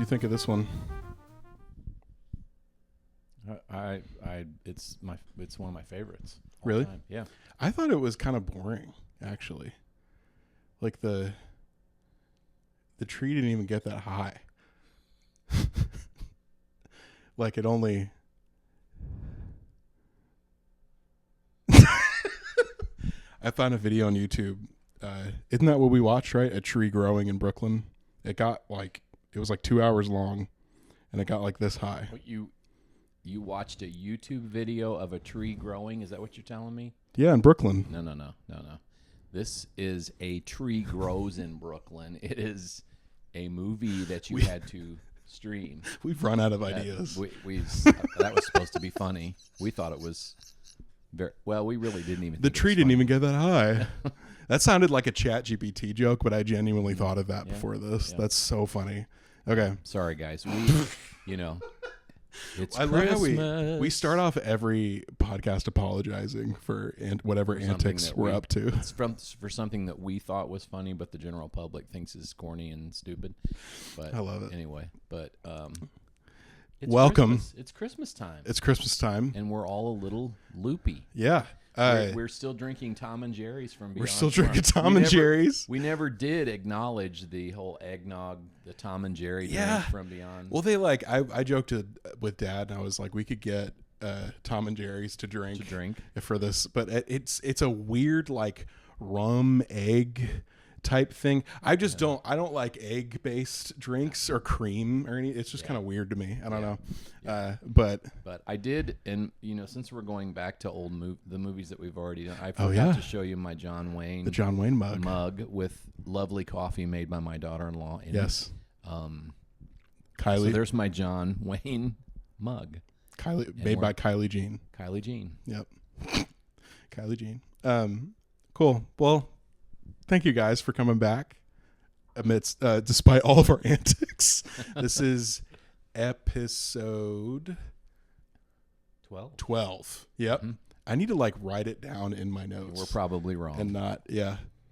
think of this one? It's one of my favorites. Really? Time. Yeah. I thought it was kind of boring, actually. Like the tree didn't even get that high. Like it only. I found a video on YouTube. Isn't that what we watched, right? A tree growing in Brooklyn. It was like 2 hours long, and it got like this high. What, you watched a YouTube video of a tree growing? Is that what you're telling me? Yeah, in Brooklyn. No. This is A Tree Grows in Brooklyn. It is a movie that you had to stream. We've run out of ideas. That was supposed to be funny. We thought it was very well. We really didn't even. The tree didn't even get that high. That sounded like a ChatGPT joke, but I genuinely thought of that before this. Yeah. That's so funny. Okay, sorry guys. It's I Christmas. love how we start off every podcast apologizing for whatever antics we're up to. It's for something that we thought was funny, but the general public thinks is corny and stupid. But I love it. Anyway, but it's welcome. Christmas. It's Christmas time. It's Christmas time, and we're all a little loopy. Yeah. We're still drinking Tom and Jerry's from Beyond. We're still drinking Tom and Jerry's. We never did acknowledge the whole eggnog, the Tom and Jerry drink from Beyond. Well, I joked with Dad, and I was like, we could get Tom and Jerry's to drink for this, but it's a weird like rum egg type thing. I don't like egg based drinks or cream or any. It's just kind of weird to me. I don't know. But I did, and since we're going back to the movies that we've already done, I forgot to show you my John Wayne, the John Wayne mug with lovely coffee made by my daughter-in-law. Yes. Kylie. So there's my John Wayne mug. Made by Kylie Jean. Kylie Jean. Yep. Kylie Jean. Cool. Well, thank you guys for coming back amidst, despite all of our antics. This is episode 12. Yep. Mm-hmm. I need to write it down in my notes. We're probably wrong. And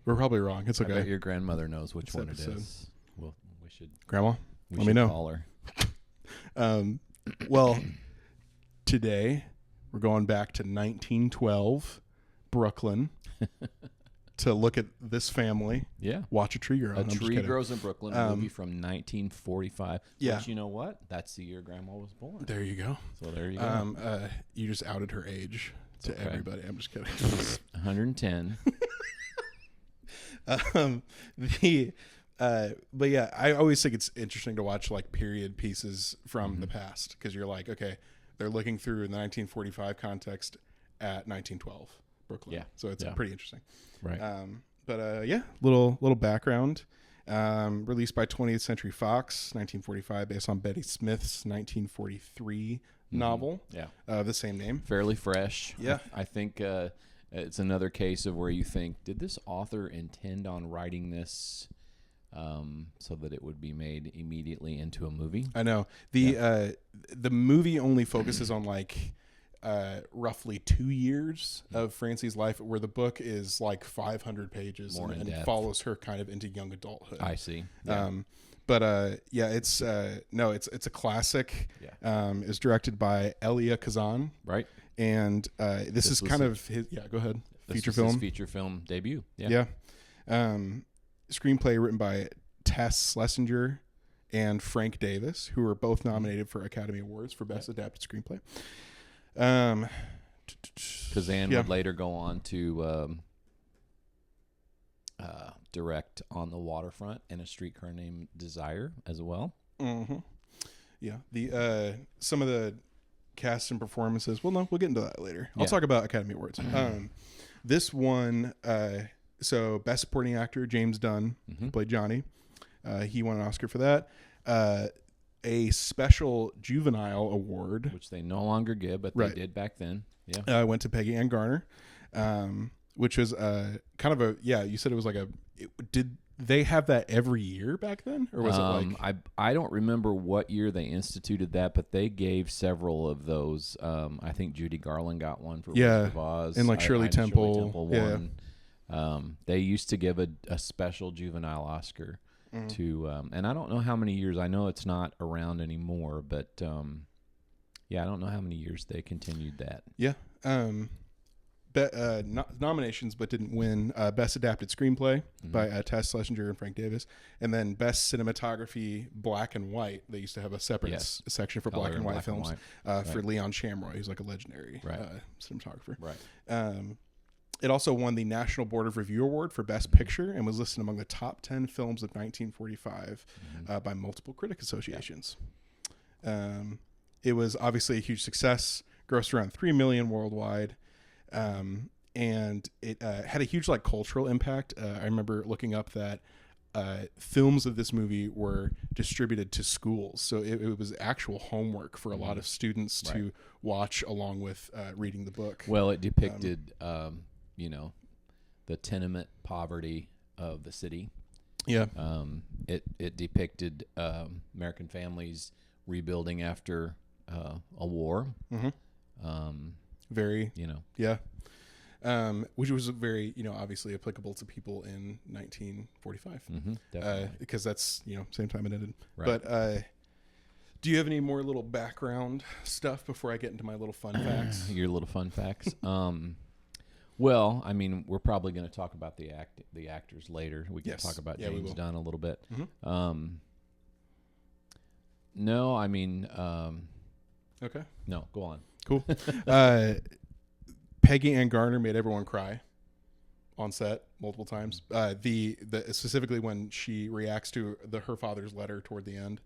we're probably wrong. It's okay. I bet your grandmother knows which one it is. Well, we should. Grandma, let me know. Call her. Well, today we're going back to 1912, Brooklyn. To look at this family, watch a tree grow. A Tree Grows in Brooklyn, a movie from 1945. Which, you know what? That's the year Grandma was born. There you go. So there you go. You just outed her age to everybody. I'm just kidding. 110. But yeah, I always think it's interesting to watch period pieces from the past, because you're like, okay, they're looking through in the 1945 context at 1912. Brooklyn. Yeah. So it's pretty interesting. Right. Little background. Released by 20th Century Fox, 1945, based on Betty Smith's 1943 novel. Yeah. The same name. Fairly fresh. Yeah. I think it's another case of where you think, did this author intend on writing this so that it would be made immediately into a movie? I know. The movie only focuses on roughly 2 years of Francie's life, where the book is 500 pages and follows her kind of into young adulthood. I see. Yeah. It's a classic. Yeah. It's directed by Elia Kazan. Right. And this is kind of his. Yeah. Go ahead. His feature film debut. Yeah. Screenplay written by Tess Schlesinger and Frank Davis, who were both nominated for Academy Awards for Best Adapted Screenplay. Kazan would later go on to direct On the Waterfront and A Streetcar Named Desire as well. Mm-hmm. Yeah. The some of the cast and performances. Well, no, we'll get into that later. I'll talk about Academy Awards. This one, so Best Supporting Actor, James Dunn, who played Johnny. He won an Oscar for that. A special juvenile award, which they no longer give, but they did back then. Yeah, went to Peggy and Garner, which was kind of a you said it was did they have that every year back then, or was it I don't remember what year they instituted that, but they gave several of those. I think Judy Garland got one for Wizard of Oz, and Shirley Temple won. They used to give a special juvenile Oscar. to, and I don't know how many years. I know it's not around anymore, but yeah, I don't know how many years they continued that. Yeah. Nominations, but didn't win. Best Adapted Screenplay by Tess Schlesinger and Frank Davis. And then Best Cinematography, Black and White. They used to have a separate section for Color black and white films for Right. Leon Shamroy, who's like a legendary cinematographer. Right. It also won the National Board of Review Award for Best Picture and was listed among the top 10 films of 1945 by multiple critic associations. It was obviously a huge success, grossed around $3 million worldwide. And it had a huge like cultural impact. I remember looking up that films of this movie were distributed to schools, so it was actual homework for a lot of students to watch along with reading the book. Well, it depicted, the tenement poverty of the city. Yeah. It depicted American families rebuilding after a war. Very, yeah. Which was very, obviously applicable to people in 1945, Definitely. because that's, same time it ended. Right. But do you have any more little background stuff before I get into my little fun facts? Your little fun facts. Well, I mean, we're probably going to talk about the actors later. We can talk about James Dunn a little bit. No, I mean, okay. No, go on. Cool. Peggy and Garner made everyone cry on set multiple times. The specifically when she reacts to her father's letter toward the end.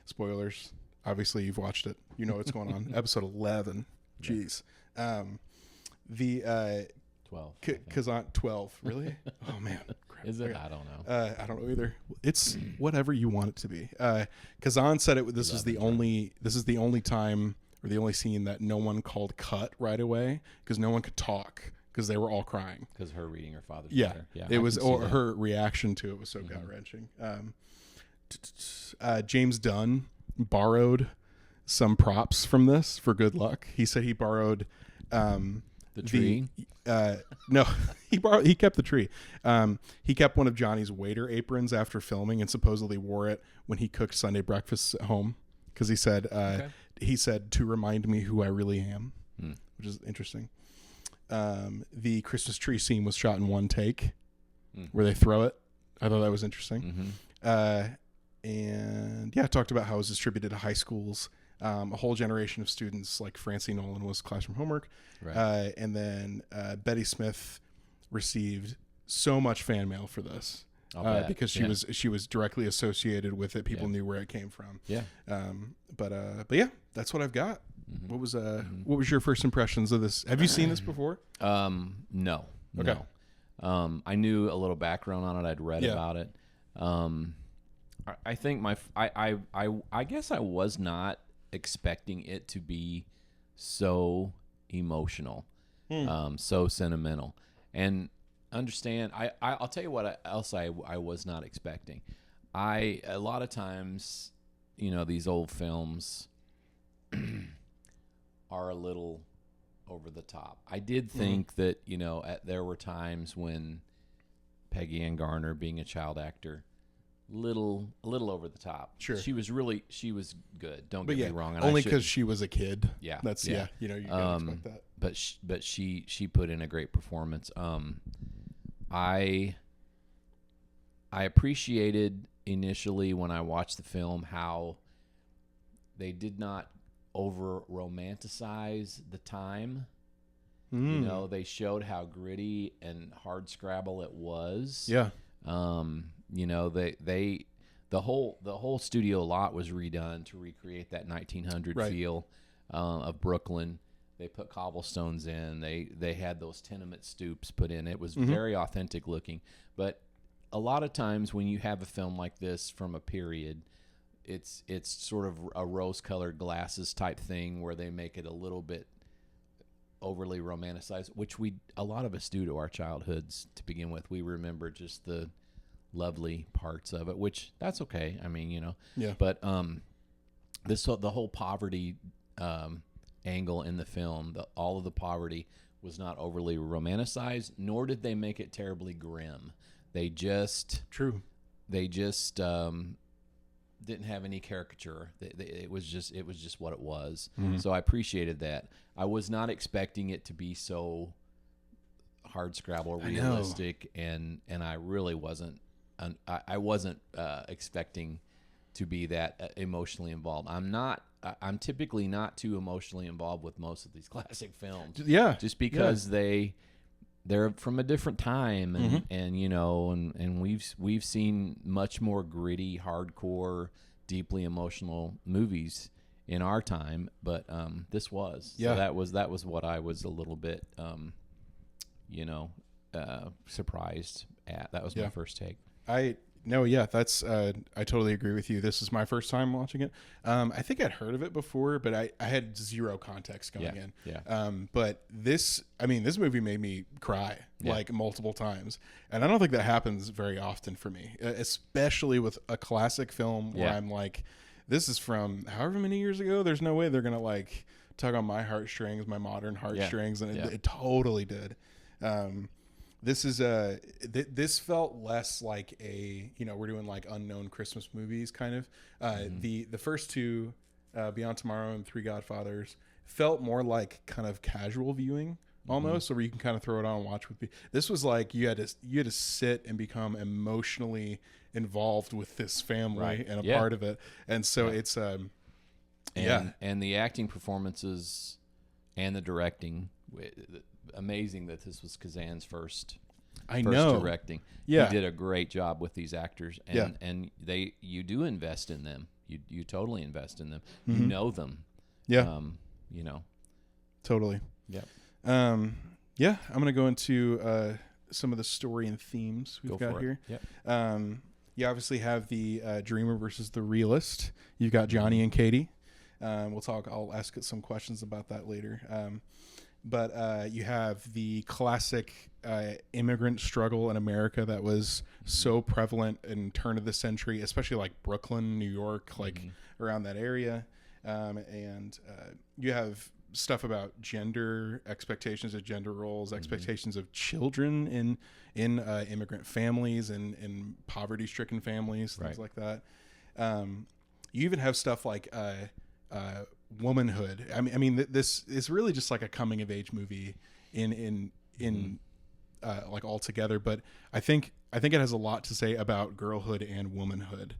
Spoilers. Obviously, you've watched it. You know what's going on. Episode 11. Jeez. The 12. Kazan 12. Really? Oh man. Crap. Is it? Okay. I don't know. I don't know either. It's whatever you want it to be. Kazan said it. This is the only time or the only scene that no one called cut right away because no one could talk because they were all crying. Because her reading her father's letter. Yeah. It was, or her reaction to it was so gut wrenching. James Dunn borrowed some props from this for good luck. He said he borrowed the tree. No, he kept the tree. He kept one of Johnny's waiter aprons after filming and supposedly wore it when he cooked Sunday breakfasts at home because he said to remind me who I really am, which is interesting. The Christmas tree scene was shot in one take where they throw it. I thought that was interesting. And yeah, talked about how it was distributed to high schools. A whole generation of students like Francie Nolan was classroom homework. Right. And then Betty Smith received so much fan mail for this because she was directly associated with it. People knew where it came from. Yeah. But yeah, that's what I've got. What was your first impressions of this? Have you seen this before? No. Okay. No. I knew a little background on it. I'd read about it. I think I guess I was not expecting it to be so emotional, so sentimental, and understand. I'll tell you what else I was not expecting. A lot of times, these old films are a little over the top. I did think that there were times when Peggy and Garner, being a child actor, a little over the top. Sure, she was good. Don't get me wrong. And only because she was a kid. Yeah, that's you gotta expect that. But she put in a great performance. I appreciated initially when I watched the film how they did not over romanticize the time. They showed how gritty and hard scrabble it was. Yeah. The whole studio lot was redone to recreate that 1900 feel of Brooklyn. They put cobblestones in. They had those tenement stoops put in. It was very authentic looking. But a lot of times when you have a film like this from a period, it's sort of a rose-colored glasses type thing where they make it a little bit overly romanticized, which a lot of us do to our childhoods to begin with. We remember just the lovely parts of it, which that's okay. I mean, yeah. But the whole poverty angle in the film, all of the poverty was not overly romanticized, nor did they make it terribly grim. They just they just didn't have any caricature. It was just what it was. Mm-hmm. So I appreciated that. I was not expecting it to be so hard scrabble realistic, and I really wasn't. I wasn't expecting to be that emotionally involved. I'm typically not too emotionally involved with most of these classic films. Yeah, just because they're from a different time, and mm-hmm. and you know, and we've seen much more gritty, hardcore, deeply emotional movies in our time, but this was so that was what I was a little bit surprised at. That was my first take. That's I totally agree with you. This is my first time watching it. I think I'd heard of it before, but I had zero context going in. Yeah. But this movie made me cry like multiple times, and I don't think that happens very often for me, especially with a classic film where I'm like, this is from however many years ago. There's no way they're gonna like tug on my heartstrings, my modern heartstrings, and it totally did. This is this felt less like a, we're doing like unknown Christmas movies kind of. The first two, Beyond Tomorrow and Three Godfathers, felt more like kind of casual viewing almost, where you can kind of throw it on and watch with people. This was like you had to sit and become emotionally involved with this family and a part of it, and so it's and the acting performances and the directing. Amazing that this was Kazan's first directing. Yeah, he did a great job with these actors, and you do invest in them. You totally invest in them. Mm-hmm. You know them. Yeah, totally. Yeah. I'm gonna go into some of the story and themes we've got here. Yep. You obviously have the dreamer versus the realist. You've got Johnny and Katie. I'll ask some questions about that later. But you have the classic immigrant struggle in America that was so prevalent in turn of the century, especially like Brooklyn, New York, like around that area. And you have stuff about gender expectations of gender roles, expectations of children in immigrant families and in poverty-stricken families, things like that. You even have stuff like womanhood. I mean, this is really just like a coming of age movie in like all together. But I think it has a lot to say about girlhood and womanhood,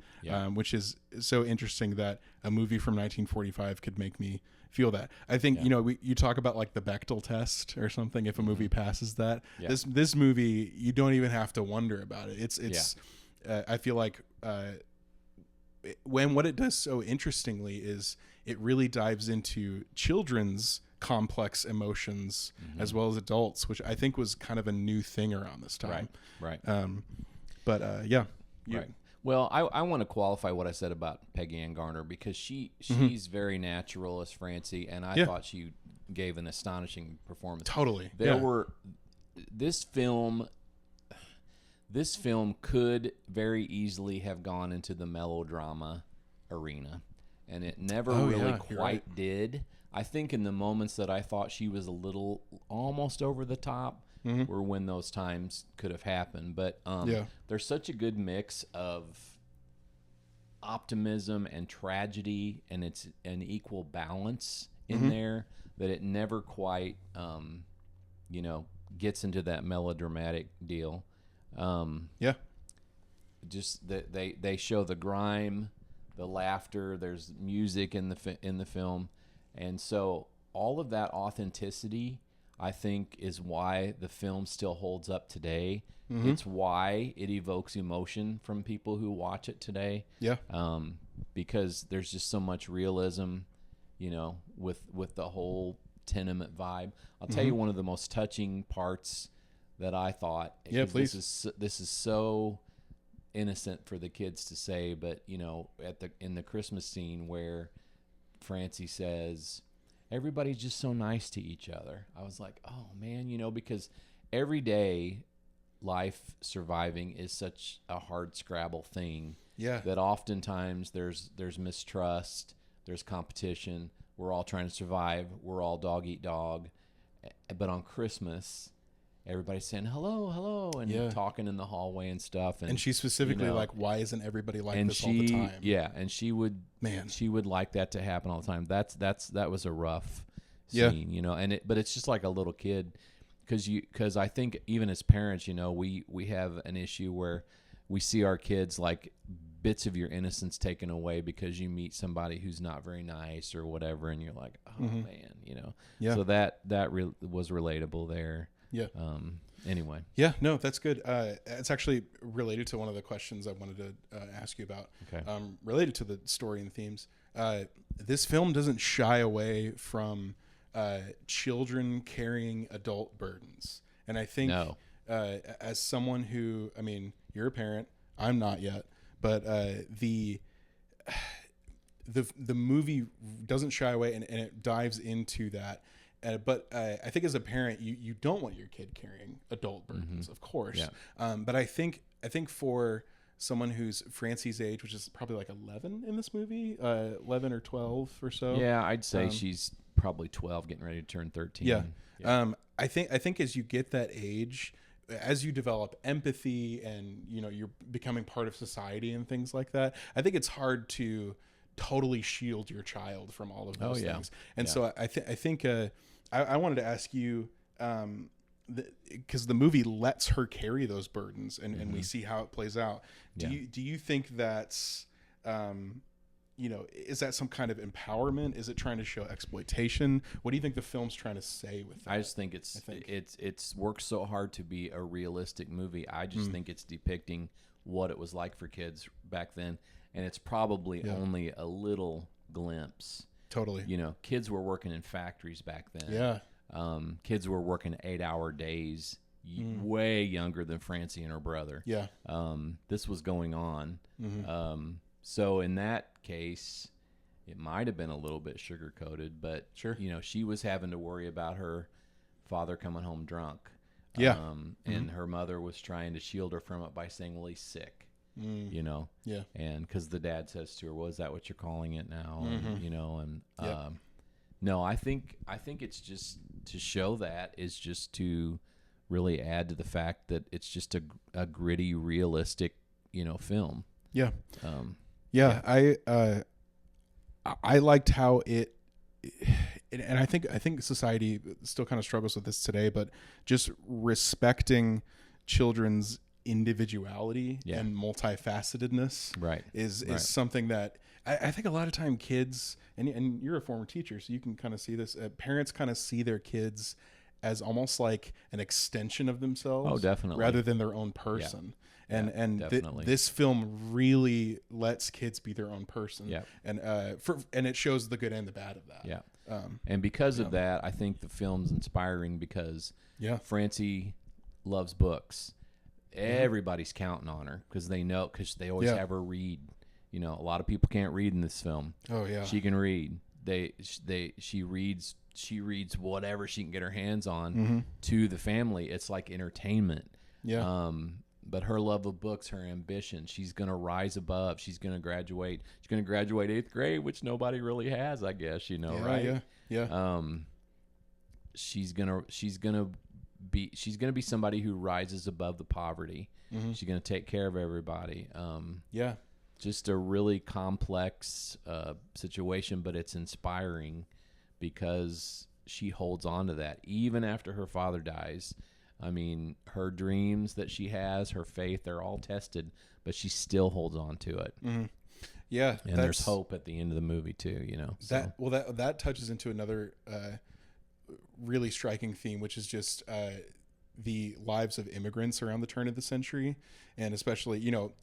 which is so interesting that a movie from 1945 could make me feel that. I think you talk about like the Bechdel test or something. If a movie passes that, this movie, you don't even have to wonder about it. It's I feel like what it does so interestingly is it really dives into children's complex emotions as well as adults, which I think was kind of a new thing around this time. Right. Right. Well, I want to qualify what I said about Peggy Ann Garner, because she's very natural as Francie, and I thought she gave an astonishing performance. Totally. This film could very easily have gone into the melodrama arena, and it never quite did. I think in the moments that I thought she was a little almost over the top were when those times could have happened. But there's such a good mix of optimism and tragedy, and it's an equal balance in there that it never quite gets into that melodramatic deal. Just that they show the grime, the laughter. There's music in the film, and so all of that authenticity, I think, is why the film still holds up today. It's why it evokes emotion from people who watch it today. Because there's just so much realism, with the whole tenement vibe. I'll tell you one of the most touching parts that I thought. Yeah, please. This is so innocent for the kids to say, but in the Christmas scene where Francie says, "Everybody's just so nice to each other." I was like, oh man, because every day life surviving is such a hard scrabble thing. That oftentimes there's mistrust, there's competition. We're all trying to survive. We're all dog eat dog. But on Christmas, everybody's saying hello and talking in the hallway and stuff. And she's specifically like, why isn't everybody like this all the time? Yeah, and she would like that to happen all the time. That was a rough scene, you know. But it's just like a little kid, because I think even as parents, you know, we have an issue where we see our kids like bits of your innocence taken away because you meet somebody who's not very nice or whatever, and you're like, oh man, you know. So that was relatable there. Yeah. Anyway. Yeah, no, that's good. It's actually related to one of the questions I wanted to ask you about. Okay. Related to the story and themes. This film doesn't shy away from children carrying adult burdens. And I think as someone who, I mean, you're a parent, I'm not yet, but the movie doesn't shy away and it dives into that. But I think as a parent, you don't want your kid carrying adult burdens, of course. Yeah. But I think for someone who's Francie's age, which is probably like 11 in this movie, 11 or 12 or so. Yeah, I'd say she's probably 12, getting ready to turn 13. Yeah. I think as you get that age, as you develop empathy and, you know, you're becoming part of society and things like that, I think it's hard to totally shield your child from all of those things. And so I think I wanted to ask you, because the movie lets her carry those burdens, and we see how it plays out. Do you think that's, you know, is that some kind of empowerment? Is it trying to show exploitation? What do you think the film's trying to say with that? I just think it's worked so hard to be a realistic movie. I just think it's depicting what it was like for kids back then, and it's probably only a little glimpse. Totally. You know, kids were working in factories back then. Yeah. Kids were working 8-hour days, way younger than Francie and her brother. Yeah. This was going on. So in that case, it might have been a little bit sugar-coated, but you know, she was having to worry about her father coming home drunk. Yeah. And her mother was trying to shield her from it by saying, well, he's sick. You know, and because the dad says to her, "Well, is that what you're calling it now?" And, you know, and no, I think it's just to show that is just to really add to the fact that it's just a gritty, realistic, you know, film. Yeah, I liked how it, and I think society still kind of struggles with this today, but just respecting children's individuality and multifacetedness is something that I think a lot of time kids, and you're a former teacher, so you can kind of see this, parents kind of see their kids as almost like an extension of themselves. Oh, definitely. Rather than their own person. And this film really lets kids be their own person. Yeah. And it shows the good and the bad of that. Yeah. And because of that, I think the film's inspiring because Francie loves books. Everybody's counting on her because they know, because they always have her read. You know, a lot of people can't read in this film. Oh yeah, she can read. She reads whatever she can get her hands on to the family. It's like entertainment. Yeah. But her love of books, her ambition, she's gonna rise above. She's gonna graduate. She's gonna graduate 8th grade, which nobody really has, I guess. You know, right? Yeah. She's gonna be somebody who rises above the poverty. She's going to take care of everybody. Just a really complex situation, but it's inspiring because she holds on to that even after her father dies. I mean, her dreams that she has, her faith, they're all tested, but she still holds on to it. Yeah, and there's hope at the end of the movie too. You know, that touches into another really striking theme, which is just the lives of immigrants around the turn of the century, and especially, you know,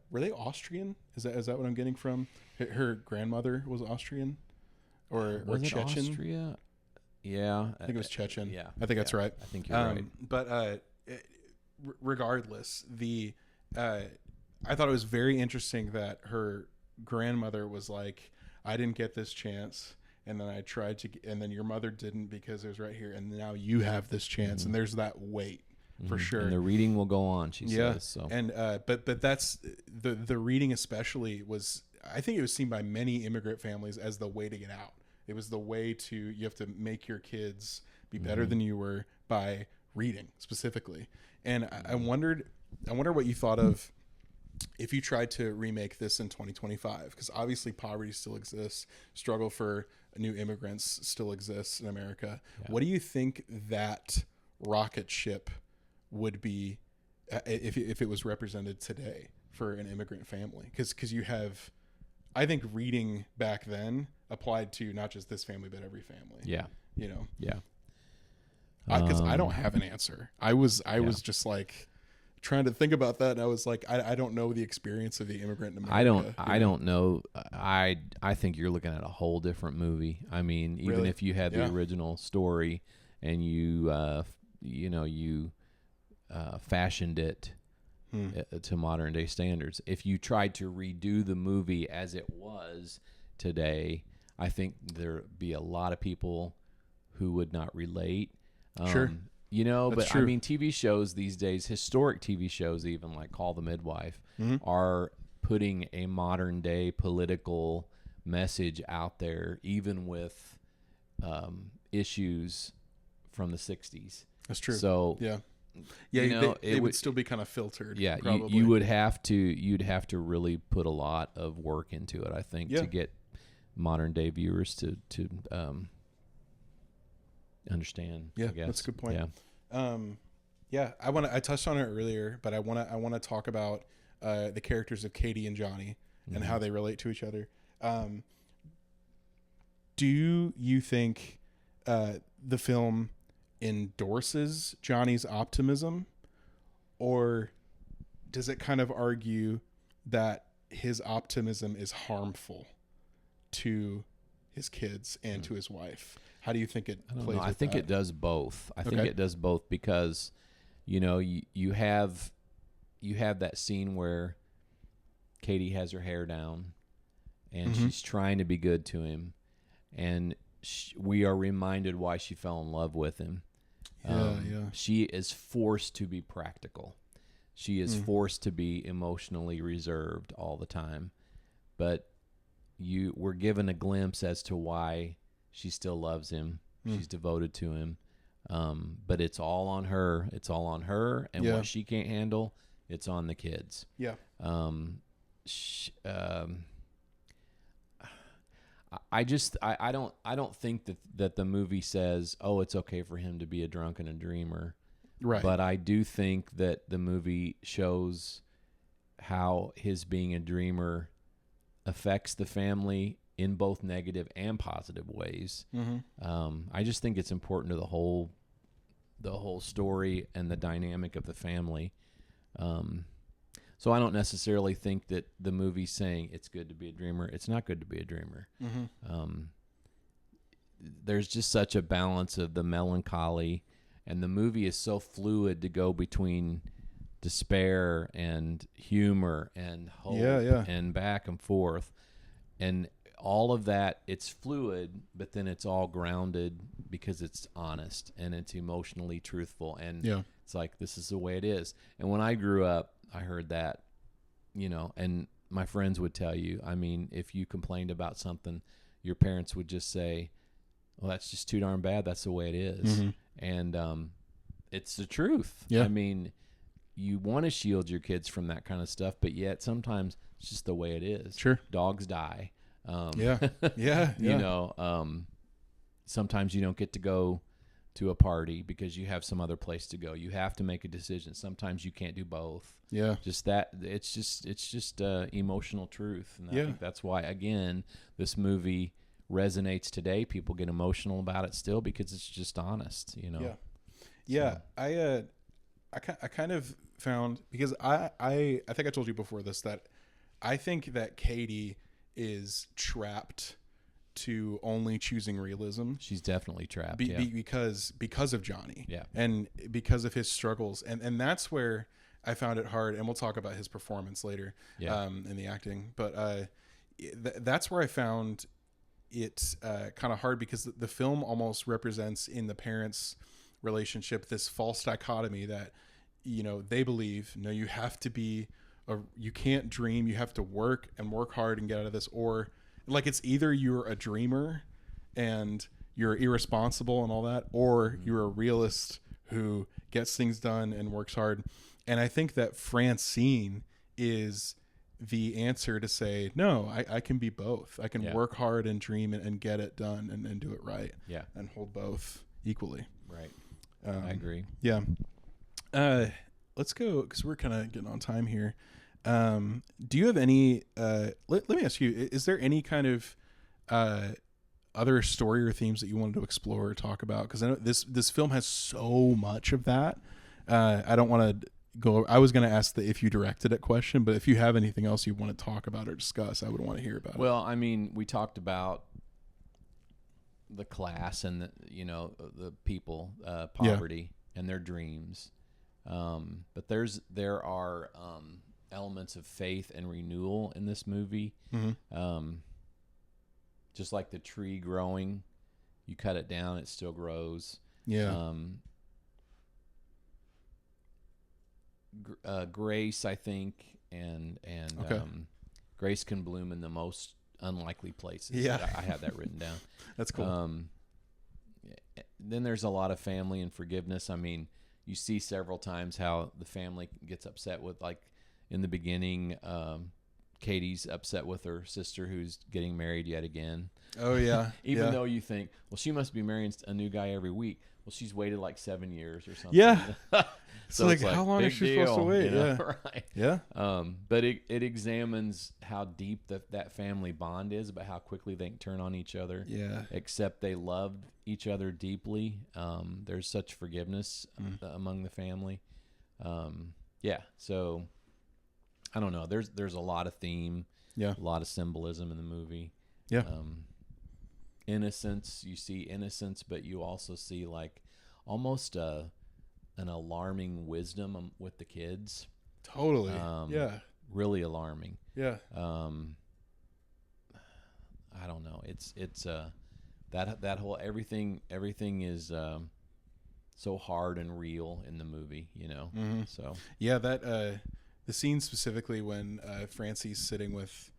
were they Austrian? Is that what I'm getting from? Her grandmother was Austrian, or Chechen? Austria? Yeah, I think it was Chechen. Yeah, I think that's right. I think you're right. But regardless, I thought it was very interesting that her grandmother was like, "I didn't get this chance." And then I tried to, and then your mother didn't because it was right here, and now you have this chance, and there's that weight for sure. And the reading will go on, she says. So. And but that's the reading especially was, I think it was seen by many immigrant families as the way to get out. It was the way to, you have to make your kids be better than you were by reading specifically. And I wonder what you thought of if you tried to remake this in 2025, because obviously poverty still exists, struggle for new immigrants still exists in America. Yeah. What do you think that rocket ship would be if it was represented today for an immigrant family? Because you have, I think reading back then applied to not just this family, but every family. Yeah. You know? Yeah. Because I don't have an answer. I was just like trying to think about that, and I was like, I don't know the experience of the immigrant in America. I don't know. I think you're looking at a whole different movie. I mean, even Really? if you had the original story and you fashioned it to modern day standards, if you tried to redo the movie as it was today, I think there'd be a lot of people who would not relate. Sure. You know, That's but true. I mean, TV shows these days, historic TV shows, even like Call the Midwife, are putting a modern day political message out there, even with issues from the 60s. That's true. So, yeah, you know, it would still be kind of filtered. Yeah, probably. you'd have to really put a lot of work into it, I think, to get modern day viewers to understand. Yeah, I guess. that's a good point. Yeah. I touched on it earlier, but I want to talk about the characters of Katie and Johnny and how they relate to each other. Do you think the film endorses Johnny's optimism, or does it kind of argue that his optimism is harmful to his kids and to his wife? How do you think it plays? I think it does both. I think it does both because, you know, you have that scene where Katie has her hair down and she's trying to be good to him, and we are reminded why she fell in love with him. She is forced to be practical. She is forced to be emotionally reserved all the time, but we're given a glimpse as to why she still loves him. She's devoted to him. But it's all on her. It's all on her. And what she can't handle, it's on the kids. Yeah. I don't think that the movie says, oh, it's okay for him to be a drunk and a dreamer. Right. But I do think that the movie shows how his being a dreamer affects the family in both negative and positive ways. I just think it's important to the whole story and the dynamic of the family. So I don't necessarily think that the movie's saying it's good to be a dreamer. It's not good to be a dreamer. There's just such a balance of the melancholy, and the movie is so fluid to go between despair and humor and hope and back and forth. And all of that, it's fluid, but then it's all grounded because it's honest and it's emotionally truthful. And it's like, this is the way it is. And when I grew up, I heard that, you know, and my friends would tell you, I mean, if you complained about something, your parents would just say, well, that's just too darn bad. That's the way it is. And it's the truth. Yeah. I mean, you want to shield your kids from that kind of stuff, but yet sometimes it's just the way it is. Sure. Dogs die. You know, sometimes you don't get to go to a party because you have some other place to go. You have to make a decision. Sometimes you can't do both. Yeah. Just that. It's just emotional truth. And I think that's why, again, this movie resonates today. People get emotional about it still because it's just honest, you know? Yeah. So. I kind of found, because I think I told you before this, that I think that Katie is trapped to only choosing realism. She's definitely trapped because of Johnny, and because of his struggles, and that's where I found it hard. And we'll talk about his performance later, in the acting. But that's where I found it kind of hard, because the film almost represents in the parents' relationship this false dichotomy that, you know, they believe, no, you have to be. You can't dream. You have to work hard and get out of this. Or like, it's either you're a dreamer and you're irresponsible and all that, or you're a realist who gets things done and works hard. And I think that Francine is the answer to say, no, I can be both. I can work hard and dream and get it done and do it right. Yeah. And hold both equally. Right. I agree. Yeah. Let's go, because we're kind of getting on time here. Do you have any, let me ask you, is there any kind of other story or themes that you wanted to explore or talk about? Because I know this film has so much of that. I don't want to go, I was going to ask the if you directed it question, but if you have anything else you want to talk about or discuss, I would want to hear about it. Well, I mean, we talked about the class and the people, poverty and their dreams. But there are elements of faith and renewal in this movie. Mm-hmm. Just like the tree growing, you cut it down, it still grows. Yeah. Grace, I think, and okay. Grace can bloom in the most unlikely places. Yeah. I have that written down. That's cool. Then there's a lot of family and forgiveness. I mean, you see several times how the family gets upset with, like in the beginning, Katie's upset with her sister who's getting married yet again. Oh yeah. Even though you think, well, she must be marrying a new guy every week. Well, she's waited like 7 years or something. Yeah. So it's like, how long is she supposed to wait? Yeah. Right. Yeah. But it examines how deep that family bond is, about how quickly they can turn on each other. Yeah. Except they loved each other deeply. There's such forgiveness among the family. Yeah. So I don't know. There's a lot of theme. Yeah. A lot of symbolism in the movie. Yeah. Innocence. You see innocence, but you also see like almost an alarming wisdom with the kids. Totally. Yeah. Really alarming. Yeah. I don't know. It's that whole everything is so hard and real in the movie, Mm-hmm. So yeah, that the scene specifically when Francie's sitting with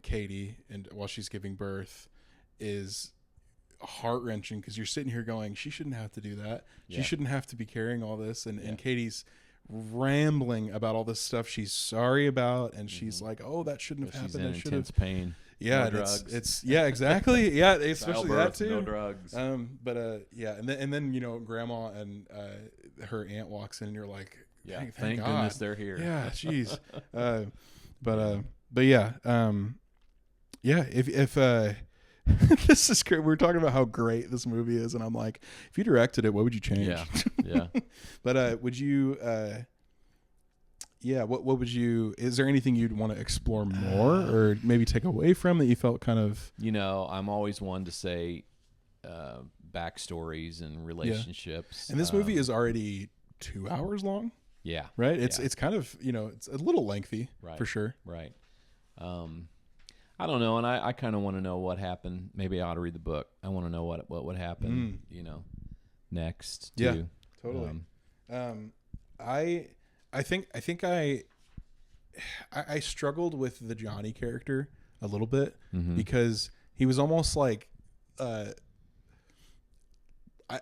Katie and while she's giving birth is heart-wrenching, because you're sitting here going, she shouldn't have to do that. She shouldn't have to be carrying all this, and Katie's rambling about all this stuff she's sorry about, and she's like, oh, that shouldn't have happened. She's in intense pain. Yeah, no drugs. It's yeah, exactly. Yeah, especially that too. No drugs. But yeah, and then grandma and her aunt walks in, and you're like, thank God. Goodness they're here. Yeah, jeez. But yeah, if this is great. We're talking about how great this movie is, and I'm like, if you directed it, what would you change? Yeah. But would you? What would you? Is there anything you'd want to explore more, or maybe take away from that you felt kind of? I'm always one to say backstories and relationships. And this movie is already 2 hours long. Yeah. Right. It's kind of it's a little lengthy, for sure. Right. I don't know, and I kind of want to know what happened. Maybe I ought to read the book. I want to know what would happen, next. Too. Yeah, totally. I think I struggled with the Johnny character a little bit because he was almost like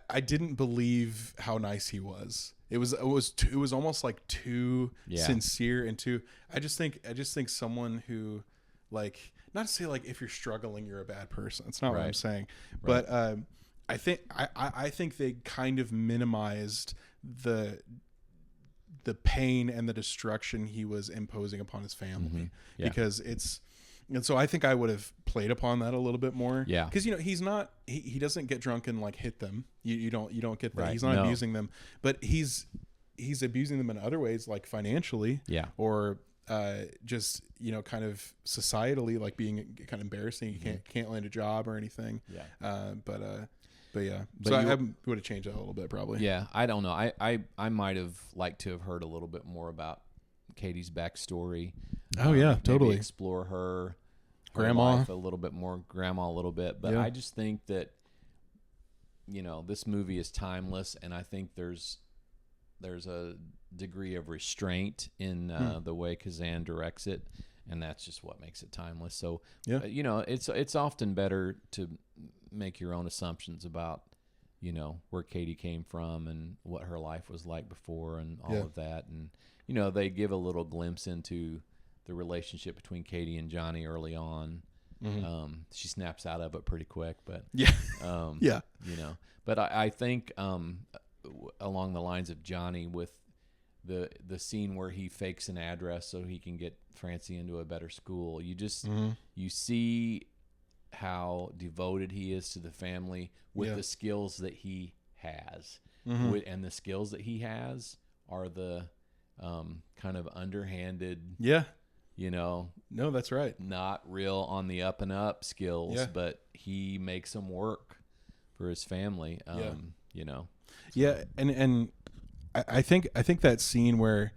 I didn't believe how nice he was. It was almost like too sincere and too. I just think someone who, like, not to say like if you're struggling you're a bad person. That's not what I'm saying. Right. But I think they kind of minimized the pain and the destruction he was imposing upon his family because and so I think I would have played upon that a little bit more. Yeah. Because he's not he doesn't get drunk and like hit them. You don't get that. Right. He's not abusing them, but he's abusing them in other ways, like financially. Yeah. Or just kind of societally, like being kind of embarrassing. You can't land a job or anything. Yeah. But yeah. So I would have changed that a little bit probably. Yeah. I don't know. I might have liked to have heard a little bit more about Katie's backstory. Oh yeah, totally. Explore her grandma life a little bit more, a little bit. But I just think that this movie is timeless, and I think there's a degree of restraint in the way Kazan directs it, and that's just what makes it timeless. So it's often better to make your own assumptions about you know, where Katie came from and what her life was like before and all of that. And, you know, they give a little glimpse into the relationship between Katie and Johnny early on. She snaps out of it pretty quick, but you know, but I think along the lines of Johnny with the scene where he fakes an address so he can get Francie into a better school, you just you see how devoted he is to the family with the skills that he has. And the skills that he has are the kind of underhanded, you know, no, that's right, not real on the up and up skills, but he makes them work for his family. You know, and I think that scene where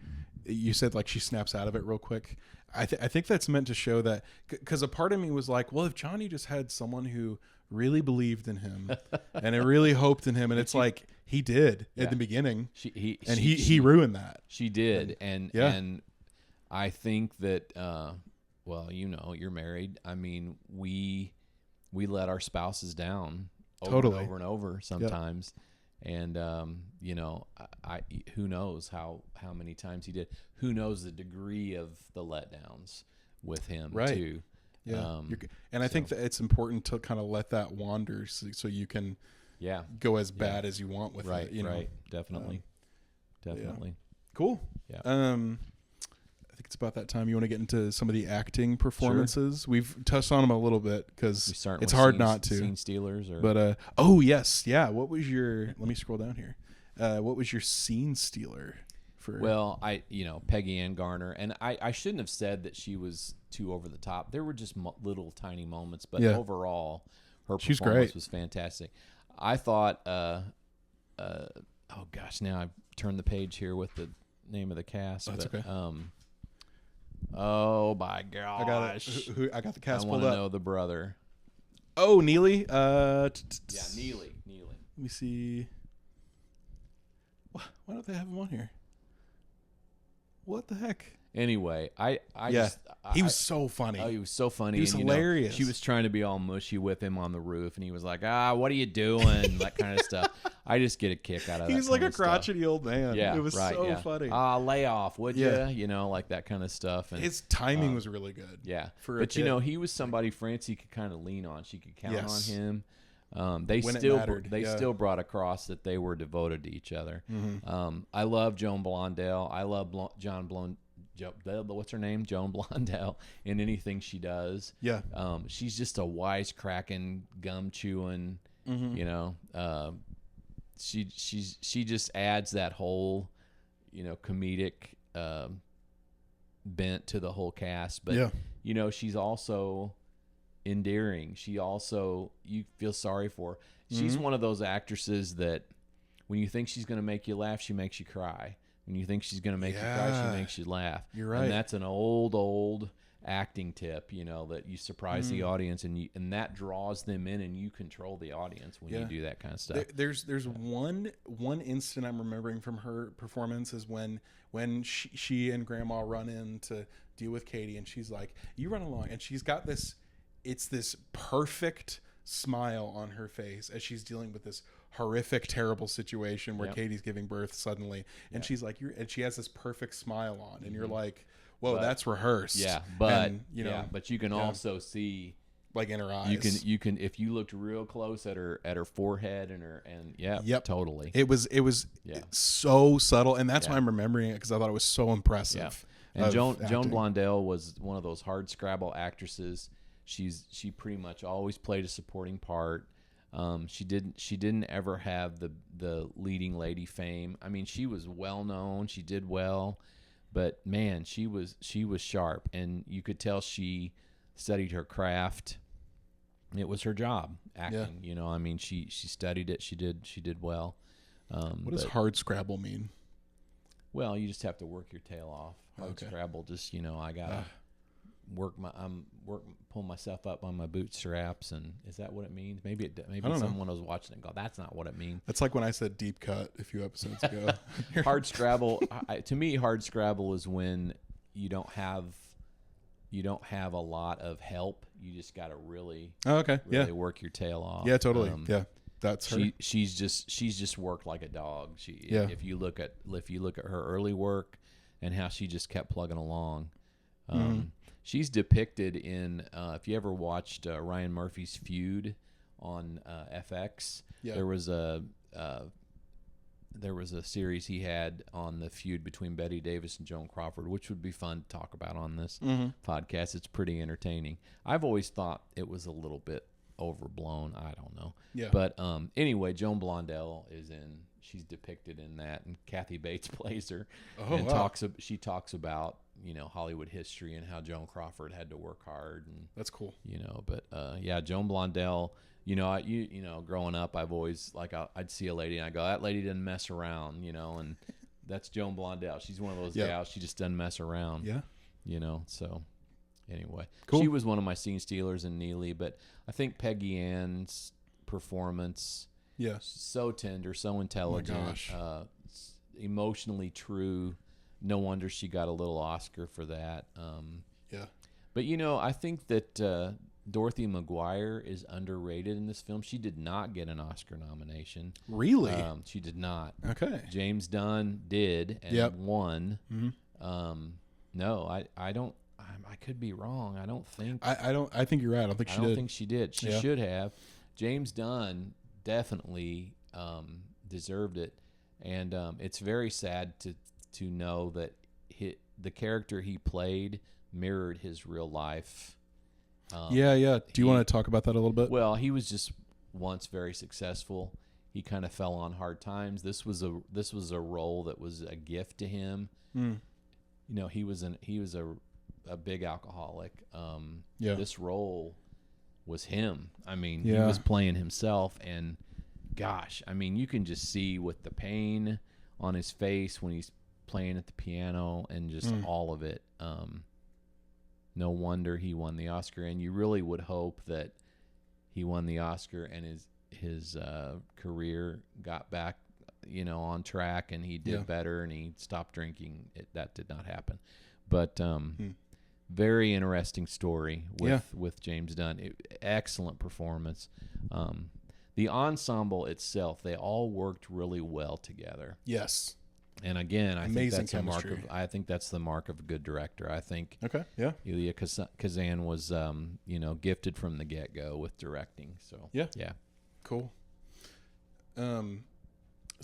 you said like she snaps out of it real quick, I think that's meant to show that, because a part of me was like, well, if Johnny just had someone who really believed in him and it really hoped in him, and it's like he did at the beginning, he ruined that. She did, and I think that well, you know, you're married. I mean, we let our spouses down over and over sometimes. And, you know, I who knows how many times he did. Who knows the degree of the letdowns with him, too. Yeah. I think that it's important to kind of let that wander so you can go as bad as you want with it. You know? Right. Definitely. Cool. Yeah. I think it's about that time. You want to get into some of the acting performances? Sure. We've touched on them a little bit because it's hard not to. Scene stealers, but oh yes, yeah. What was your? Let me scroll down here. What was your scene stealer? Well, Peggy and Garner, and I shouldn't have said that she was too over the top. There were just little tiny moments, but overall, her performance was fantastic. I thought, oh gosh, now I've turned the page here with the name of the cast. That's okay. Oh my gosh! I got the cast pulled up. I want to know the brother. Oh, Neely. Neely. Let me see. Why don't they have him on here? What the heck? Anyway, he was so funny. Oh, he was so funny. He was hilarious. She was trying to be all mushy with him on the roof, and he was like, what are you doing? That kind of stuff. I just get a kick out of that. He's like a crotchety old man. Yeah, it was so funny. Lay off, would you? You know, like that kind of stuff. And his timing was really good. Yeah. But, you know, he was somebody Francie could kind of lean on. She could count on him. They still brought across that they were devoted to each other. I love Joan Blondell. I love what's her name? Joan Blondell in anything she does. Yeah. She's just a wisecracking, gum chewing, you know, she just adds that whole, you know, comedic, bent to the whole cast, but you know, she's also endearing. She also, you feel sorry for. She's one of those actresses that when you think she's going to make you laugh, she makes you cry. When you think she's going to make you cry, she makes you laugh. You're right. And that's an old acting tip, you know, that you surprise the audience and that draws them in, and you control the audience when you do that kind of stuff. There's one instant I'm remembering from her performance is when she and Grandma run in to deal with Katie, and she's like, "You run along," and she's got this perfect smile on her face as she's dealing with this horrific, terrible situation where Katie's giving birth suddenly, and she's like, and she has this perfect smile on, and you're like, whoa, that's rehearsed. Yeah, but but you can also see, like, in her eyes. You can if you looked real close at her forehead totally. It was so subtle, and that's why I'm remembering it, because I thought it was so impressive. Yeah. And Joan Blondell was one of those hard scrabble actresses. She pretty much always played a supporting part. She didn't ever have the leading lady fame. I mean, she was well known. She did well, but man, she was sharp, and you could tell she studied her craft. It was her job, acting. You know, I mean, she studied it. She did well. What does hard scrabble mean? Well, you just have to work your tail off. Hard scrabble, just, you know, I gotta pull myself up on my bootstraps, and is that what it means? Maybe someone was watching it and go, that's not what it means. That's like when I said deep cut a few episodes ago. Hard scrabble, to me, hard scrabble is when you don't have a lot of help. You just got to really work your tail off. Yeah, totally. That's her. She's just worked like a dog. Yeah. If you look at her early work and how she just kept plugging along. She's depicted in if you ever watched Ryan Murphy's Feud on FX, there was a series he had on the feud between Bette Davis and Joan Crawford, which would be fun to talk about on this podcast. It's pretty entertaining. I've always thought it was a little bit overblown. I don't know. Yeah. But anyway, Joan Blondell she's depicted in that, and Kathy Bates plays her. Oh, and wow. she talks about, Hollywood history and how Joan Crawford had to work hard, and that's cool. But Joan Blondell, growing up, I've always I'd see a lady and I go, that lady didn't mess around, and that's Joan Blondell. She's one of those gals. She just doesn't mess around. Yeah. So anyway, cool. She was one of my scene stealers in Neely, but I think Peggy Ann's performance, so tender, so intelligent, emotionally true. No wonder she got a little Oscar for that. But I think that Dorothy McGuire is underrated in this film. She did not get an Oscar nomination. Really? She did not. Okay. James Dunn did and won. No, I don't. I could be wrong. I don't think. I think you're right. I don't think she did. I don't think she did. She should have. James Dunn definitely deserved it, and it's very sad to know that the character he played mirrored his real life. Do you want to talk about that a little bit? Well, he was just once very successful. He kind of fell on hard times. This was a role that was a gift to him. He was a big alcoholic. This role was him. I mean, he was playing himself, and gosh, I mean, you can just see with the pain on his face when he's playing at the piano and just all of it. No wonder he won the Oscar, and you really would hope that he won the Oscar and his career got back, on track, and he did better, and he stopped drinking. That did not happen, but very interesting story with James Dunn. Excellent performance. The ensemble itself, they all worked really well together. Yes. And again, I think that's chemistry. the mark of a good director. I think Elia Kazan was gifted from the get-go with directing. So cool. Something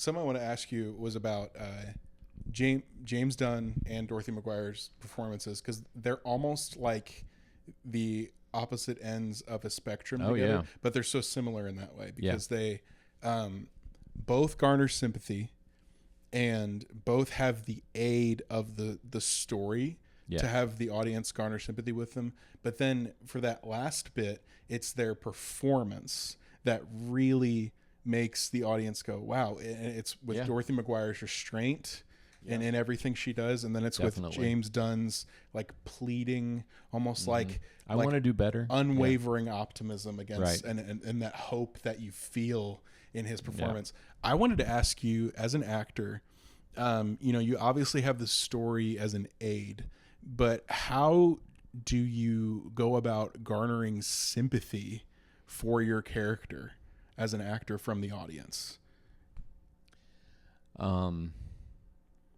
I want to ask you was about James Dunn and Dorothy McGuire's performances, because they're almost like the opposite ends of a spectrum together, but they're so similar in that way because they both garner sympathy. And both have the aid of the story to have the audience garner sympathy with them. But then for that last bit, it's their performance that really makes the audience go, wow. And it's with Dorothy McGuire's restraint and in everything she does. And then it's with James Dunn's pleading, almost like I want to do better. Unwavering optimism against and that hope that you feel in his performance. I wanted to ask you, as an actor, you obviously have the story as an aid, but how do you go about garnering sympathy for your character as an actor from the audience?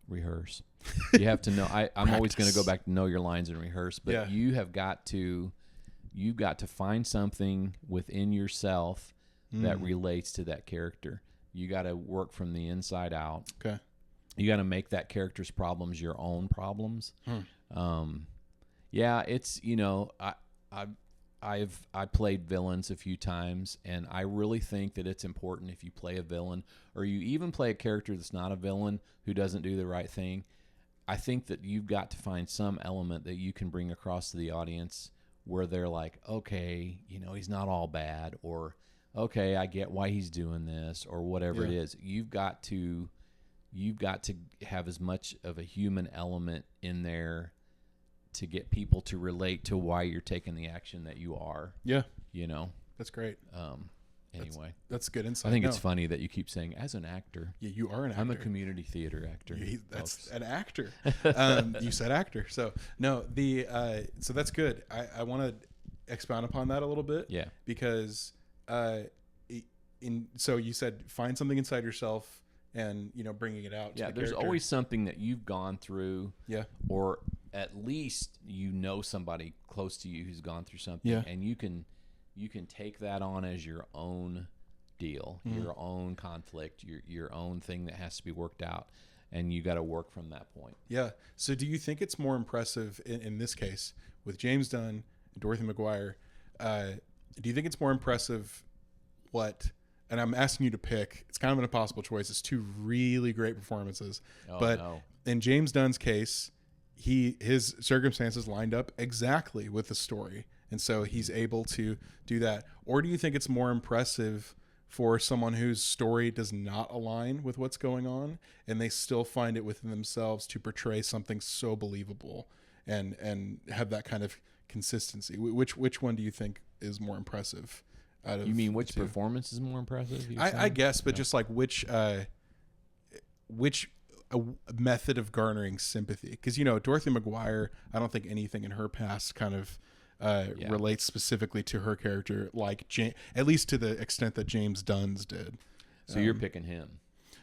Rehearse. You have to know. I'm always going to go back to know your lines and rehearse, but you've got to find something within yourself that relates to that character. You got to work from the inside out. Okay. You got to make that character's problems your own problems. It's I played villains a few times, and I really think that it's important if you play a villain, or you even play a character that's not a villain who doesn't do the right thing. I think that you've got to find some element that you can bring across to the audience where they're like, okay, he's not all bad, or okay, I get why he's doing this, or whatever it is. You've got to have as much of a human element in there to get people to relate to why you're taking the action that you are. Yeah. That's great. Anyway. That's good insight. I think it's funny that you keep saying, as an actor. Yeah, you are an actor. I'm a community theater actor. That's an actor. You said actor. So, no, so that's good. I want to expound upon that a little bit. Yeah. Because so you said find something inside yourself and, you know, bringing it out. Yeah, to the there's character. always something that you've gone through. Yeah. Or at least you know somebody close to you who's gone through something. Yeah. And you can take that on as your own deal, your own conflict, your own thing that has to be worked out. And you got to work from that point. Yeah. So do you think it's more impressive in this case with James Dunn and Dorothy McGuire? Do you think it's more impressive and I'm asking you to pick, it's kind of an impossible choice. It's two really great performances. In James Dunn's case, his circumstances lined up exactly with the story. And so he's able to do that. Or do you think it's more impressive for someone whose story does not align with what's going on and they still find it within themselves to portray something so believable and have that kind of consistency? Which one do you think is more impressive? You mean which performance is more impressive? I guess, but just like which method of garnering sympathy? Because, you know, Dorothy McGuire, I don't think anything in her past kind of relates specifically to her character, like at least to the extent that James Dunn's did. So you're picking him?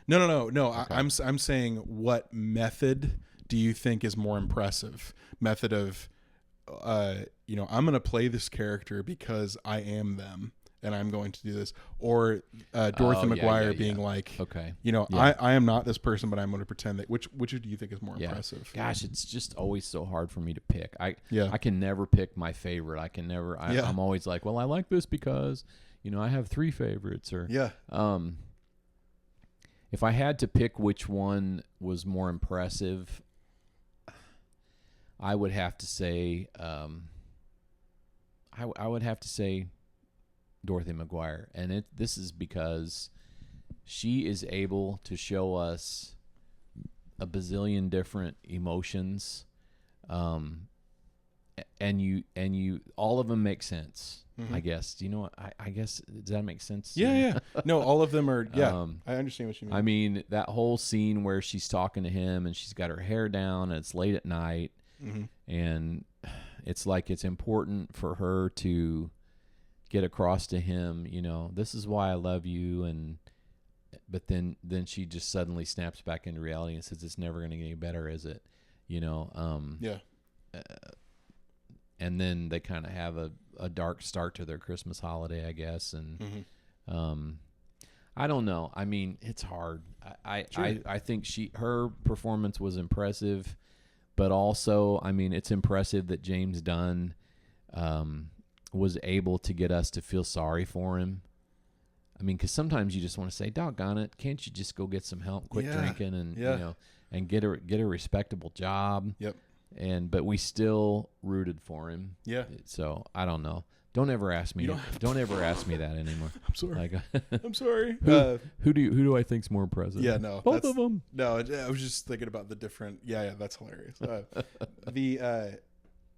No. Okay. I'm saying, what method do you think is more impressive? Method of, you know, I'm going to play this character because I am them. And I'm going to do this, or Dorothy McGuire being like, okay, you know, I am not this person, but I'm going to pretend that. Which do you think is more impressive? Gosh, it's just always so hard for me to pick. I can never pick my favorite. I can never. I'm always like, well, I like this because, you know, I have 3 favorites. Or if I had to pick which one was more impressive, I would have to say, I would have to say Dorothy McGuire, and this is because she is able to show us a bazillion different emotions, and you all of them make sense. I guess. Do you know what? I guess, does that make sense? Yeah. No, all of them are. Yeah, I understand what you mean. I mean, that whole scene where she's talking to him and she's got her hair down and it's late at night, and it's like it's important for her to get across to him, you know, this is why I love you, but then she just suddenly snaps back into reality and says, it's never going to get any better, is it? You know, and then they kind of have a dark start to their Christmas holiday, I guess, and I don't know. I mean, it's hard. I think her performance was impressive, but also, I mean, it's impressive that James Dunn was able to get us to feel sorry for him. I mean, because sometimes you just want to say, doggone it, can't you just go get some help, quit drinking, and you know, and get a respectable job. Yep. But we still rooted for him. Yeah. So I don't know. Don't ever ask me. Don't ever ask me that anymore. I'm sorry. Like, I'm sorry. Who do I think's more impressive? Yeah, no, both of them. No, I was just thinking about the different. Yeah, that's hilarious.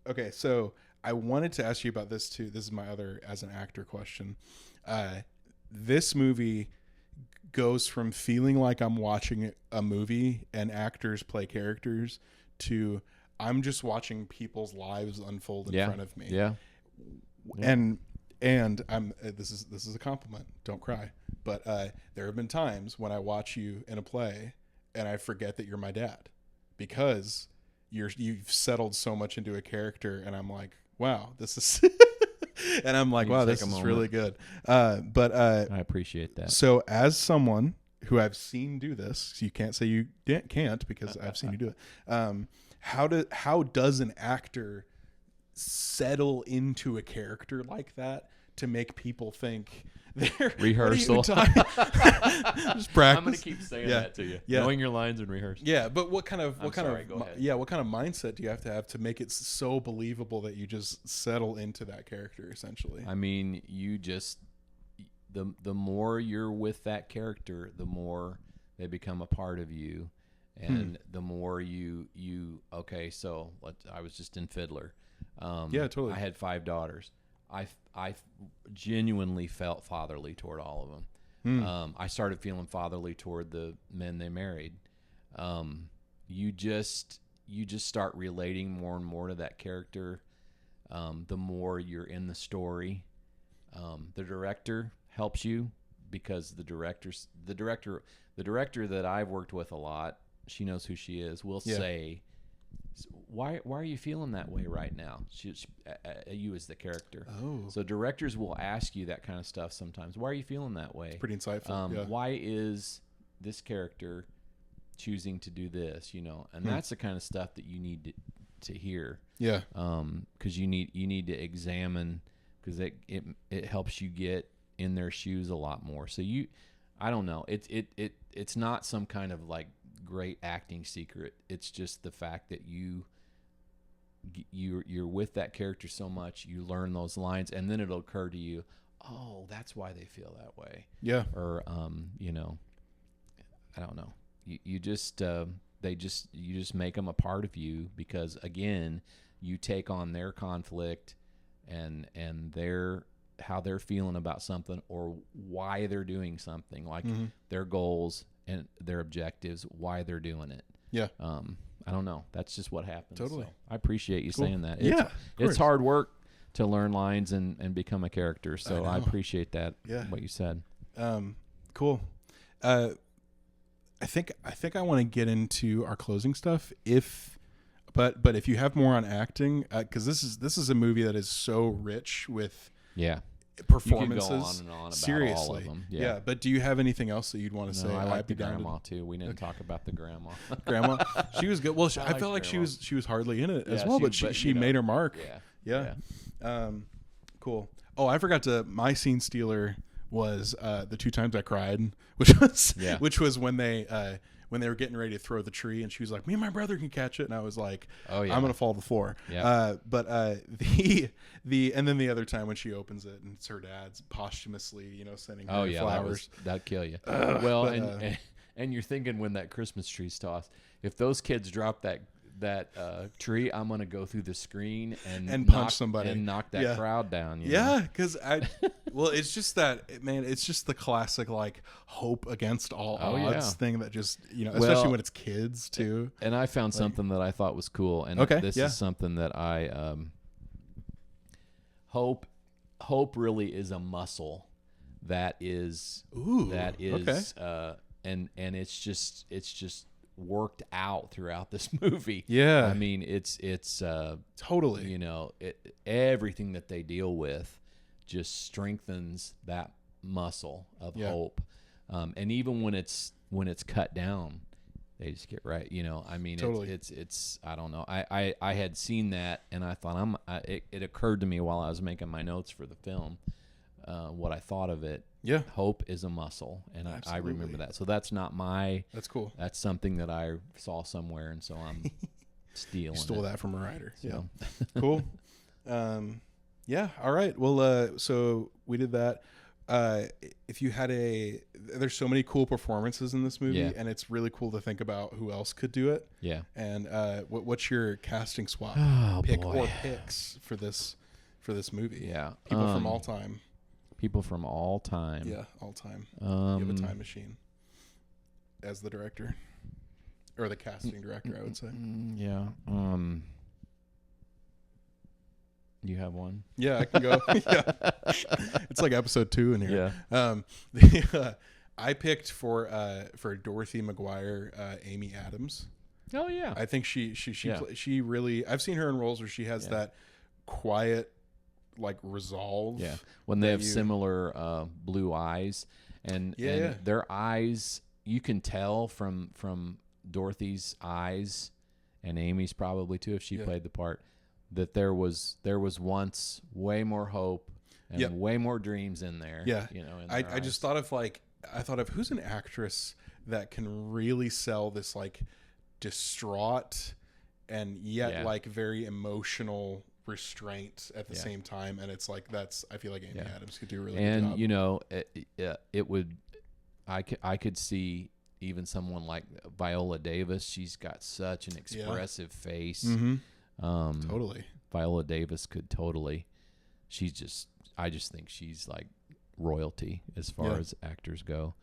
Okay, so I wanted to ask you about this too. This is my other as an actor question. This movie goes from feeling like I'm watching a movie and actors play characters to I'm just watching people's lives unfold in front of me. Yeah. And I'm this is a compliment. Don't cry. But there have been times when I watch you in a play and I forget that you're my dad because you've settled so much into a character, and I'm like, wow, this is and I'm like, wow, this is really good. But I appreciate that. So as someone who I've seen do this, you can't say you can't because I've seen you do it. How does an actor settle into a character like that to make people think they're rehearsal? Just practice. I'm going to keep saying that to you. Yeah. Knowing your lines and rehearsal. Yeah, but what kind of mindset do you have to make it so believable that you just settle into that character essentially? I mean, you just the more you're with that character, the more they become a part of you. And the more you okay, so I was just in Fiddler. Yeah, totally. I had 5 daughters. I genuinely felt fatherly toward all of them. I started feeling fatherly toward the men they married. You just start relating more and more to that character. The more you're in the story, the director helps you, because the director that I've worked with a lot, she knows who she is, will say, why are you feeling that way right now? You as the character. Oh. So directors will ask you that kind of stuff sometimes. Why are you feeling that way? It's pretty insightful. Why is this character choosing to do this? And that's the kind of stuff that you need to hear. Yeah. Because you need to examine, because it helps you get in their shoes a lot more. So I don't know. It's not some kind of like great acting secret. It's just the fact that you're with that character so much, you learn those lines, and then it'll occur to you, oh, that's why they feel that way. Yeah. Or I don't know. You just make them a part of you, because again, you take on their conflict and how they're feeling about something, or why they're doing something, like their goals and their objectives, why they're doing it. Yeah. I don't know. That's just what happens. Totally. So I appreciate you saying that. It's hard work to learn lines and become a character. So I appreciate that. Yeah. What you said. Cool. I think I want to get into our closing stuff but if you have more on acting, because this is a movie that is so rich with performances. You can go on and on about Seriously. all of them. Yeah. But do you have anything else that you'd want to say? I like the grandma too. We didn't talk about the grandma. Grandma, she was good. Well, I felt like grandma. she was hardly in it as well, but she made her mark. Yeah. Cool. Oh, I forgot my scene stealer was the 2 times I cried, which was when they were getting ready to throw the tree, and she was like, "Me and my brother can catch it," and I was like, "Oh yeah, I'm gonna fall to the floor." Yeah. But and then the other time when she opens it and it's her dad's posthumously, sending her flowers. That'd kill you. And you're thinking, when that Christmas tree's tossed, if those kids drop that tree, I'm gonna go through the screen and punch somebody and knock that crowd down. Because it's just that, man. It's just the classic like hope against all odds thing that just especially when it's kids too. And I found something that I thought was cool, and this is something that I hope really is a muscle that is and it's just worked out throughout this movie. Yeah. I mean, it's totally, everything that they deal with just strengthens that muscle of hope. And even when it's cut down, they just get right. I mean, totally. it's I don't know. I had seen that, and I thought it occurred to me while I was making my notes for the film, what I thought of it. Yeah. Hope is a muscle, and I remember that. So that's not that's cool. That's something that I saw somewhere, and so I'm stealing. You stole that from a writer. So. Yeah. Cool. Yeah. All right. Well, so we did that. If you had there's so many cool performances in this movie, and it's really cool to think about who else could do it. Yeah. And what's your casting swap picks for this movie? Yeah. People from all time. People from all time. Yeah, all time. You have a time machine as the director, or the casting director, I would say. Yeah. You have one? Yeah, I can go. Yeah. It's like episode 2 in here. Yeah. I picked for Dorothy McGuire, Amy Adams. Oh yeah. I think she really. I've seen her in roles where she has that quiet, like, resolve. Yeah. When they have similar blue eyes, and their eyes, you can tell from Dorothy's eyes, and Amy's probably too, if she played the part, that there was once way more hope and way more dreams in there. Yeah. I just thought of who's an actress that can really sell this like distraught and yet like very emotional restraint at the same time, and it's like I feel like Amy Adams could do a really good job. And it would, I could see even someone like Viola Davis. She's got such an expressive face. Mm-hmm. Totally. Viola Davis could totally. I just think she's like royalty as far as actors go.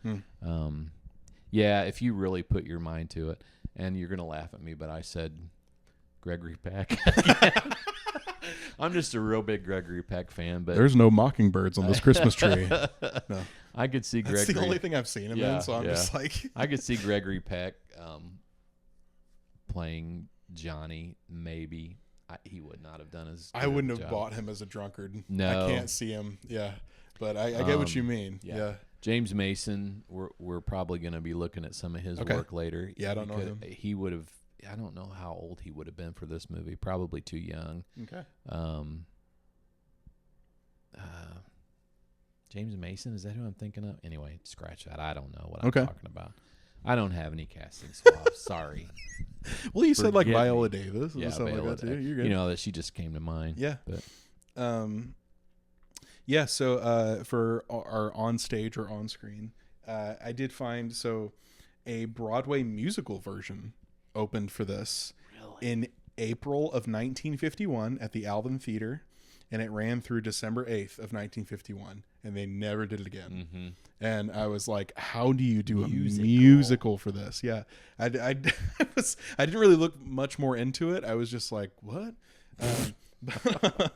If you really put your mind to it, and you're gonna laugh at me, but I said Gregory Peck. I'm just a real big Gregory Peck fan, but there's no mockingbirds on this Christmas tree. No, I could see that's Gregory. the only thing I've seen him in. So I'm just like, I could see Gregory Peck playing Johnny. Maybe he would not have done as. I wouldn't have bought him as a drunkard. No, I can't see him. Yeah, but I get what you mean. Yeah. James Mason, we're probably going to be looking at some of his work later. Yeah, I don't know him. He would have. I don't know how old he would have been for this movie. Probably too young. Okay. James Mason, is that who I'm thinking of? Anyway, scratch that. I don't know what I'm talking about. I don't have any casting swaps. Sorry. Well, you said like Forget Viola me. Davis or Yeah, something Viola like that too. You're good. You know that she just came to mind. Yeah. But yeah. So for our on stage or on screen, I did find a Broadway musical version opened for this in April of 1951 at the Alvin Theater, and it ran through December 8th of 1951, and they never did it again. Mm-hmm. And I was like, how do you do a musical for this? Yeah. I didn't really look much more into it. I was just like, what? That's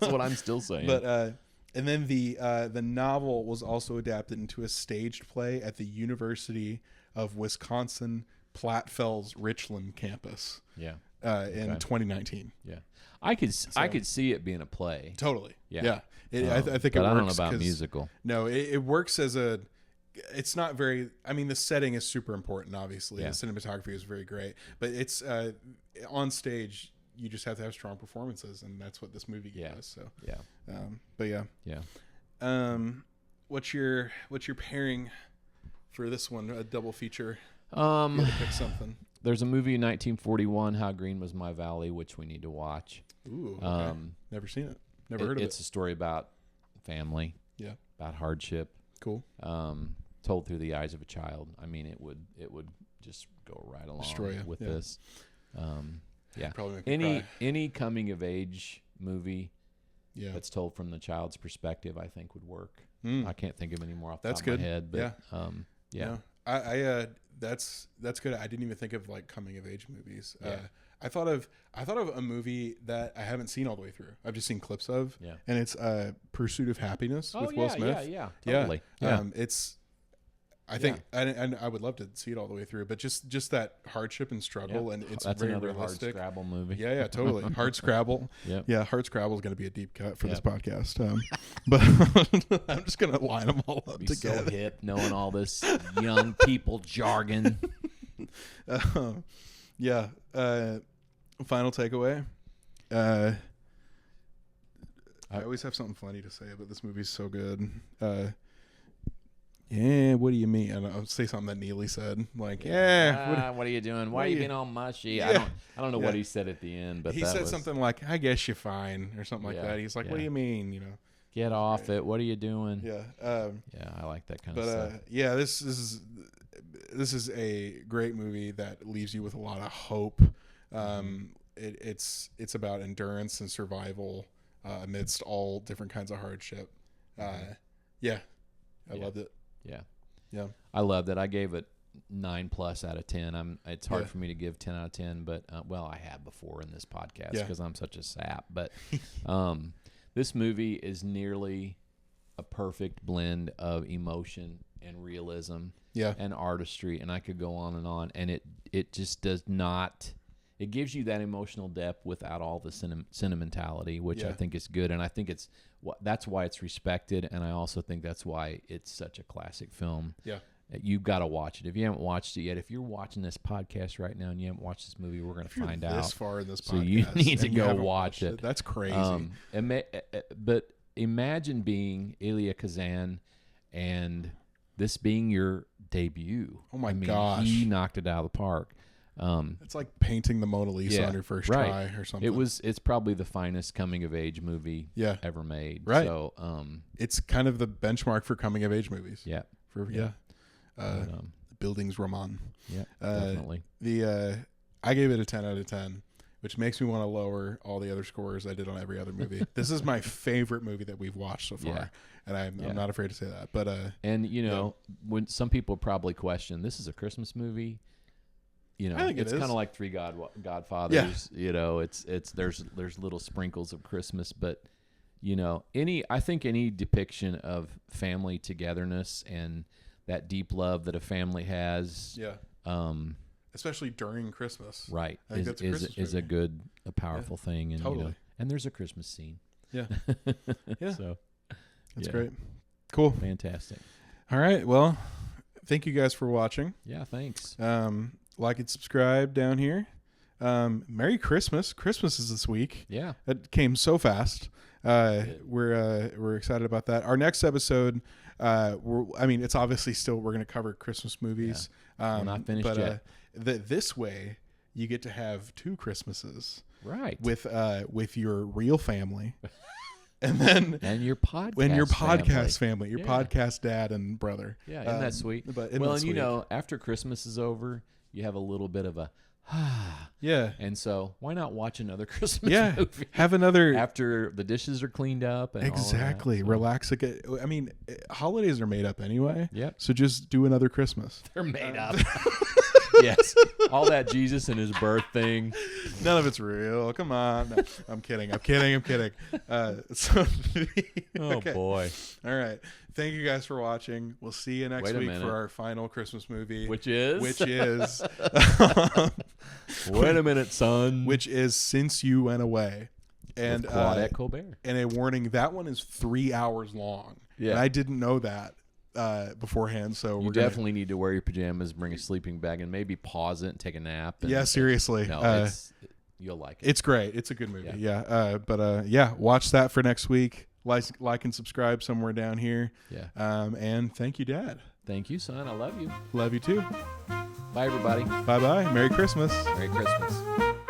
what I'm still saying. But and then the novel was also adapted into a staged play at the University of Wisconsin Platteville's Richland campus. Yeah. In 2019. Yeah. I could see it being a play. Totally. Yeah. I think it works. I don't know about musical. No, it works as a. It's not very. I mean, the setting is super important. Obviously, the cinematography is very great, but it's on stage. You just have to have strong performances, and that's what this movie gave us. So but what's your pairing for this one? A double feature. You had to pick something. There's a movie in 1941, How Green Was My Valley, which we need to watch. Ooh, okay. Never seen it. Never heard of it. It's a story about family. Yeah. About hardship. Cool. Told through the eyes of a child. I mean, it would just go right along with this. Probably make me cry. Any coming of age movie that's told from the child's perspective, I think would work. I can't think of any more off the top good. of my head. But, No, I that's good. I didn't even think of like coming of age movies. I thought of a movie that I haven't seen all the way through. I've just seen clips of, and it's Pursuit of Happiness with Will Smith. Yeah, totally. Yeah. It's. I think, and I would love to see it all the way through, but just that hardship and struggle, and it's that's very another realistic. Hard Scrabble movie. Yeah, totally. Hard Scrabble. Yeah, Hard Scrabble is going to be a deep cut for this podcast. But I'm just going to line them all up together. So hip, knowing all this young people jargon. Final takeaway. I always have something funny to say, but this movie's so good. Yeah, what do you mean? And I'll say something that Neely said, like, what are you doing? Why are you being all mushy? Yeah. I don't know what he said at the end, but he said something like, "I guess you're fine" or something like that. He's like, "What do you mean? You know, get off it. What are you doing?" Yeah, I like that kind of stuff. This is a great movie that leaves you with a lot of hope. It's about endurance and survival amidst all different kinds of hardship. I loved it. Yeah. I loved it. I gave it 9+ out of 10. It's hard for me to give 10 out of 10, but I have before in this podcast because I'm such a sap. But this movie is nearly a perfect blend of emotion and realism and artistry, and I could go on, and it just does not. It gives you that emotional depth without all the sentimentality, which I think is good, and I think that's why it's respected, and I also think that's why it's such a classic film. Yeah, you've got to watch it if you haven't watched it yet. If you're watching this podcast right now and you haven't watched this movie, we're going to find out. This far in this podcast, so you need to go watch it. That's crazy. But imagine being Elia Kazan and this being your debut. Oh my gosh, he knocked it out of the park. It's like painting the Mona Lisa on your first try or something. It's probably the finest coming of age movie ever made. Right. So it's kind of the benchmark for coming of age movies. Yeah. Bildungsroman. Yeah. Definitely. I gave it a 10 out of 10, which makes me want to lower all the other scores I did on every other movie. This is my favorite movie that we've watched so far. And I'm not afraid to say that. But when some people probably question, this is a Christmas movie. you know, I think it's it kind is. of like Godfathers. You know, it's there's little sprinkles of Christmas, but you know, I think any depiction of family togetherness and that deep love that a family has, especially during Christmas, right, I think that's a Christmas is movie. a powerful thing, and totally. you know, and there's a Christmas scene. Yeah, yeah, So that's great. Cool, fantastic. All right, well, thank you guys for watching. Yeah, thanks. Like and subscribe down here. Merry Christmas! Christmas is this week. Yeah, it came so fast. We're excited about that. Our next episode, it's obviously still we're going to cover Christmas movies. Yeah. We're not finished yet. This way, you get to have 2 Christmases, right? With your real family, and then your podcast family, your podcast dad and brother. Yeah, isn't that sweet? And you know, after Christmas is over, you have a little bit of a yeah. And so why not watch another Christmas movie? Have another after the dishes are cleaned up and exactly. All of that, so. Relax again. I mean, holidays are made up anyway. Yep. So just do another Christmas. They're made up. Yes. All that Jesus and his birth thing. None of it's real. Come on. No, I'm kidding. Okay. Boy. All right. Thank you guys for watching. We'll see you next week for our final Christmas movie. Which is? Wait a minute, son. Which is Since You Went Away. And Claudette Colbert. And a warning, that one is 3 hours long. Yeah. And I didn't know that beforehand. So you definitely need to wear your pajamas, bring a sleeping bag, and maybe pause it and take a nap. Yeah, seriously. You'll like it. It's great. It's a good movie. Yeah. Watch that for next week. Like and subscribe somewhere down here. Yeah. And thank you, Dad. Thank you, son. I love you. Love you too. Bye, everybody. Bye-bye. Merry Christmas. Merry Christmas.